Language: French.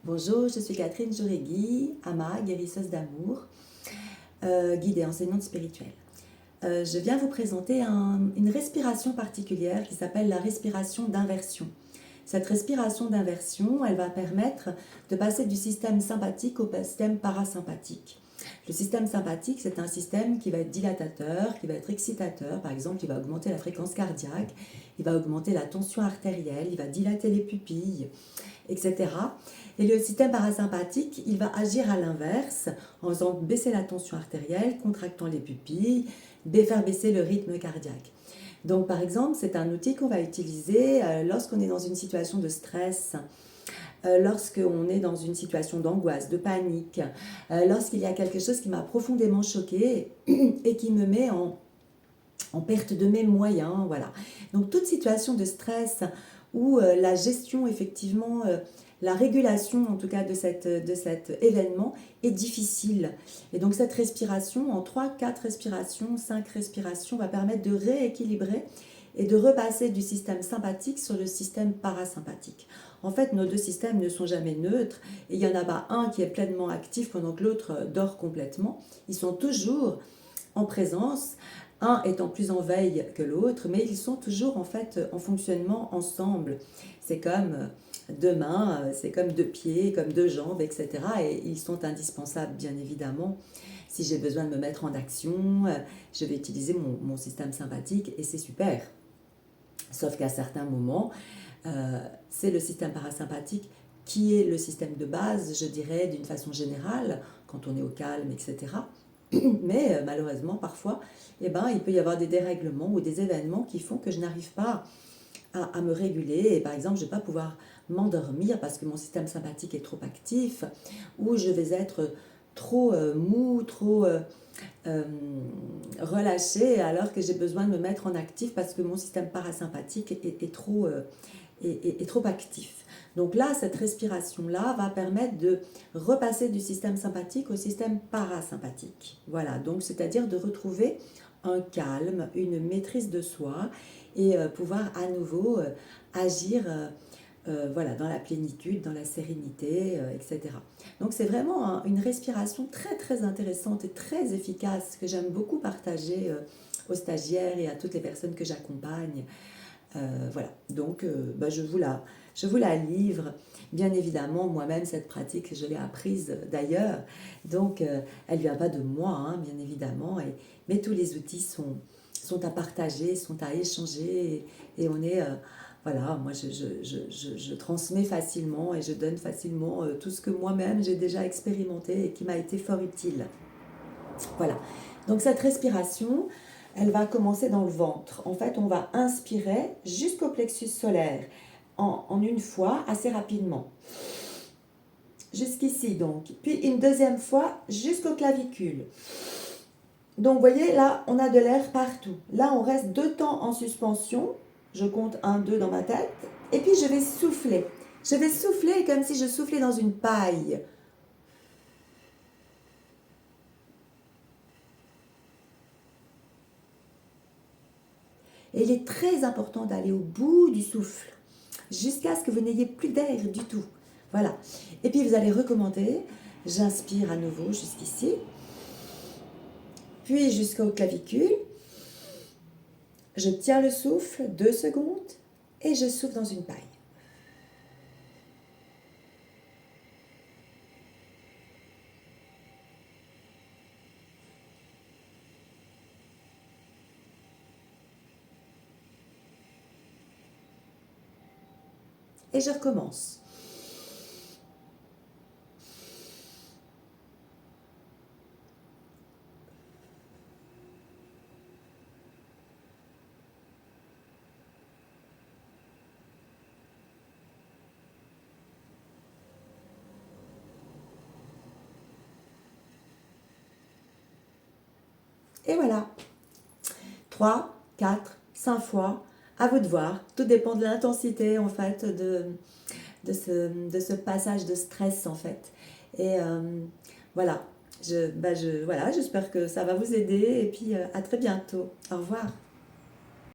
Bonjour, je suis Catherine Jouregui, Ama, guérisseuse d'amour, guide et enseignante spirituelle. Je viens vous présenter une respiration particulière qui s'appelle la respiration d'inversion. Cette respiration d'inversion, elle va permettre de passer du système sympathique au système parasympathique. Le système sympathique, c'est un système qui va être dilatateur, qui va être excitateur. Par exemple, il va augmenter la fréquence cardiaque, il va augmenter la tension artérielle, il va dilater les pupilles, etc. Et le système parasympathique, il va agir à l'inverse, en faisant baisser la tension artérielle, contractant les pupilles, faire baisser le rythme cardiaque. Donc par exemple, c'est un outil qu'on va utiliser lorsqu'on est dans une situation de stress, lorsqu'on est dans une situation d'angoisse, de panique, lorsqu'il y a quelque chose qui m'a profondément choquée et qui me met en perte de mes moyens, voilà. Donc toute situation de stress où la gestion effectivement, la régulation en tout cas de cet événement est difficile. Et donc cette respiration, en 3, 4 respirations, 5 respirations, va permettre de rééquilibrer et de repasser du système sympathique sur le système parasympathique. En fait, nos deux systèmes ne sont jamais neutres et il n'y en a pas un qui est pleinement actif pendant que l'autre dort complètement. Ils sont toujours en présence, un étant plus en veille que l'autre, mais ils sont toujours en fait en fonctionnement ensemble. C'est comme deux mains, c'est comme deux pieds, comme deux jambes, etc. Et ils sont indispensables, bien évidemment. Si j'ai besoin de me mettre en action, je vais utiliser mon système sympathique et c'est super. Sauf qu'à certains moments, c'est le système parasympathique qui est le système de base, je dirais, d'une façon générale, quand on est au calme, etc. Mais malheureusement, parfois, il peut y avoir des dérèglements ou des événements qui font que je n'arrive pas à me réguler. Et par exemple, je ne vais pas pouvoir m'endormir parce que mon système sympathique est trop actif, ou je vais être trop mou, trop relâché, alors que j'ai besoin de me mettre en actif parce que mon système parasympathique est trop actif. Donc là, cette respiration-là va permettre de repasser du système sympathique au système parasympathique. Voilà, donc c'est-à-dire de retrouver un calme, une maîtrise de soi et pouvoir à nouveau agir voilà, dans la plénitude, dans la sérénité, etc. Donc c'est vraiment une respiration très très intéressante et très efficace que j'aime beaucoup partager aux stagiaires et à toutes les personnes que j'accompagne. Voilà, donc je vous la livre. Bien évidemment, moi-même, cette pratique, je l'ai apprise d'ailleurs. Donc, elle ne vient pas de moi, hein, bien évidemment. Mais tous les outils sont à partager, sont à échanger. Et on est, voilà, moi, je transmets facilement et je donne facilement tout ce que moi-même, j'ai déjà expérimenté et qui m'a été fort utile. Voilà, donc cette respiration, elle va commencer dans le ventre. En fait, on va inspirer jusqu'au plexus solaire en une fois, assez rapidement. Jusqu'ici donc. Puis une deuxième fois jusqu'au clavicule. Donc vous voyez, là, on a de l'air partout. Là, on reste 2 temps en suspension. Je compte 1, 2 dans ma tête. Et puis je vais souffler. Je vais souffler comme si je soufflais dans une paille. Et il est très important d'aller au bout du souffle, jusqu'à ce que vous n'ayez plus d'air du tout. Voilà. Et puis vous allez recommencer. J'inspire à nouveau jusqu'ici, puis jusqu'au clavicule. Je tiens le souffle 2 secondes et je souffle dans une paille. Et je recommence. Et voilà. 3, 4, 5 fois. À vous de voir. Tout dépend de l'intensité en fait de ce passage de stress en fait. Et voilà. Voilà, j'espère que ça va vous aider et puis à très bientôt. Au revoir.